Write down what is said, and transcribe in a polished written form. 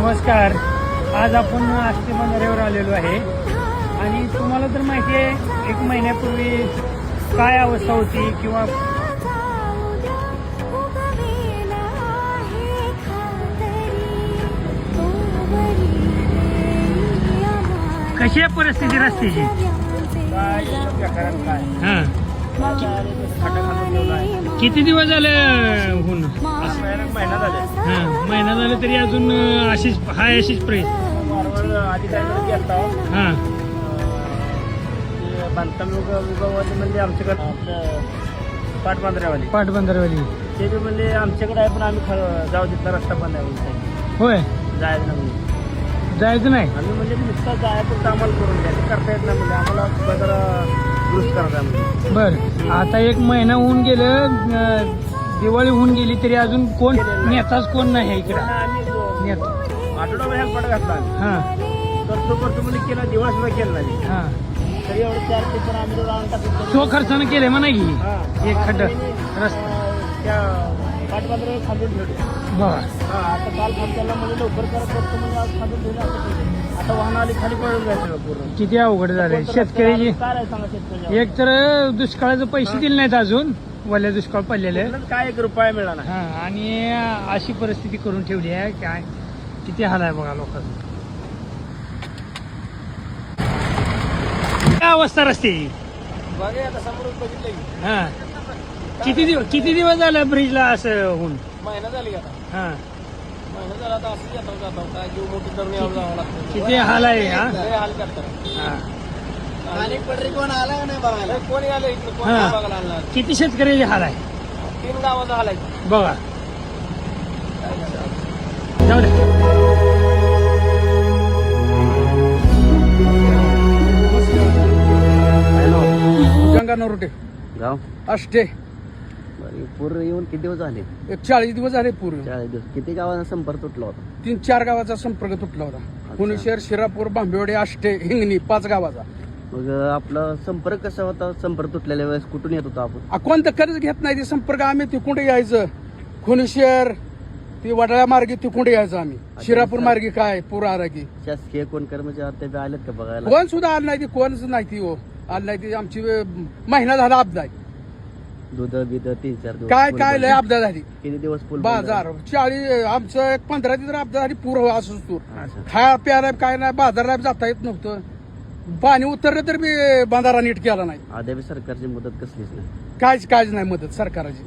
नमस्कार. आज आपण आष्टे बंधाऱ्यावर आलेलो आहे आणि तुम्हाला तर माहिती आहे 1 महिन्यापूर्वी काय अवस्था होती किंवा कशी आहे परिस्थिती रस्त्याची. हा किती दिवस झाले होऊन महिना झाले. हा महिना झाला तरी अजून अशीच अशीच आधी काय गेलता हा बांधकाम उगवते म्हणजे आमच्याकडे आपलं पाटबंधाऱ्यावाली पाटबंधारवाली ते बी म्हणजे आमच्याकडे आहे पण आम्ही जाऊ तिथला रस्ता बंद आहे म्हणून होय जायचं नाही म्हणजे जायचं नाही. आम्ही म्हणजे नुसतं जायचं तर आम्हाला करून द्या ते करता येत नाही म्हणजे आम्हाला जरा दुरुस्त करायचं म्हणजे बर आता 1 महिना होऊन गेलं दिवाळी होऊन गेली तरी अजून कोण नेताच कोण नाही इकडे आम्ही नेता. आठवडा ह्याला पडा घातला आम्ही. हा करतो म्हणजे केलं दिवस सुद्धा केलं नाही हा तरी एवढं 4 ते 4 आम्ही राहून टाकतो तो खर्चानं केले म्हणा की हा. एक खड्डा रस्ता त्या पाटबंधारे खांदून ठेवले. बघा हा आता काल फोन केला म्हणजे लवकर करतो म्हणजे आज खांदून ठेवले आता वाहन आली खाली पडून जायचं पूर्ण. किती अवघड झाले शेतकऱ्याची. काय आहे सांगा शेतकरी एक तर दुष्काळाचे पैसे दिले नाहीत अजून वल्या दुष्काळ पडलेले काय 1 रुपया मिळाला नाही. हा आणि अशी परिस्थिती करून ठेवली आहे काय किती हाल आहे बघा लोकांना. काय अवस्था रस्त्याची. बघा आता समोर बघितलं की हा किती दिवस झालं ब्रिजला असं होऊन. महिना झाली का आता हा महिना झाला आता असं जातो काय जीव मोठी करून यावं जावं लागतं. किती हाल आहे हा लय हाल करतात. हा. आणि पडरी कोण आला नाही बघायला कोणी आलं इकडे कोण हा. बघायला आणला किती शेतकऱ्याचे हाल आहे 3 गावाचा हाल आहे. बघा. जाऊ दे. गंगा नरोटे गाव आष्टे पूर्ण येऊन किती दिवस झाले. 40 दिवस झाले पूर्ण. 40 दिवस. किती गावांचा संपर्क तुटला होता. 3-4 गावाचा संपर्क तुटला होता. पुणेशहर, शिरापूर, भांबेवाडी, आष्टे, हिंगणी 5 गावाचा. मग आपला संपर्क कसा होता. संपर्क तुटलेल्या वेळेस कुठून येत होता आपण. कोणतं खरंच घेत नाही ते संपर्क. आम्ही तिकडे यायचं खुणशहर ती वडाळ्या मार्गे तिकडे यायचं आम्ही. शिरापूर मार्गे काय पूर आला की शासकीय कोण कर्मचारी ते आलेत का बघायला. कोण सुद्धा आलं नाही. ती कोणच नाही ती हो आलं नाही. ती आमची महिना झाला अपघात आहे. दूध बिद 3-4 दिवस काय लय अपघात झाली. किती दिवस पूल बाजार 40 आमचं 15 दिवस अपघात झाली. पूर असंच तू अच्छा. खाया प्यायला काय नाही. बाजारला जाता येत नव्हतं. पाणी उतरलं तर बी बांधारा नीट केला नाही. अद्याप सरकारची मदत कसलीच नाही. काहीच नाही मदत सरकाराची.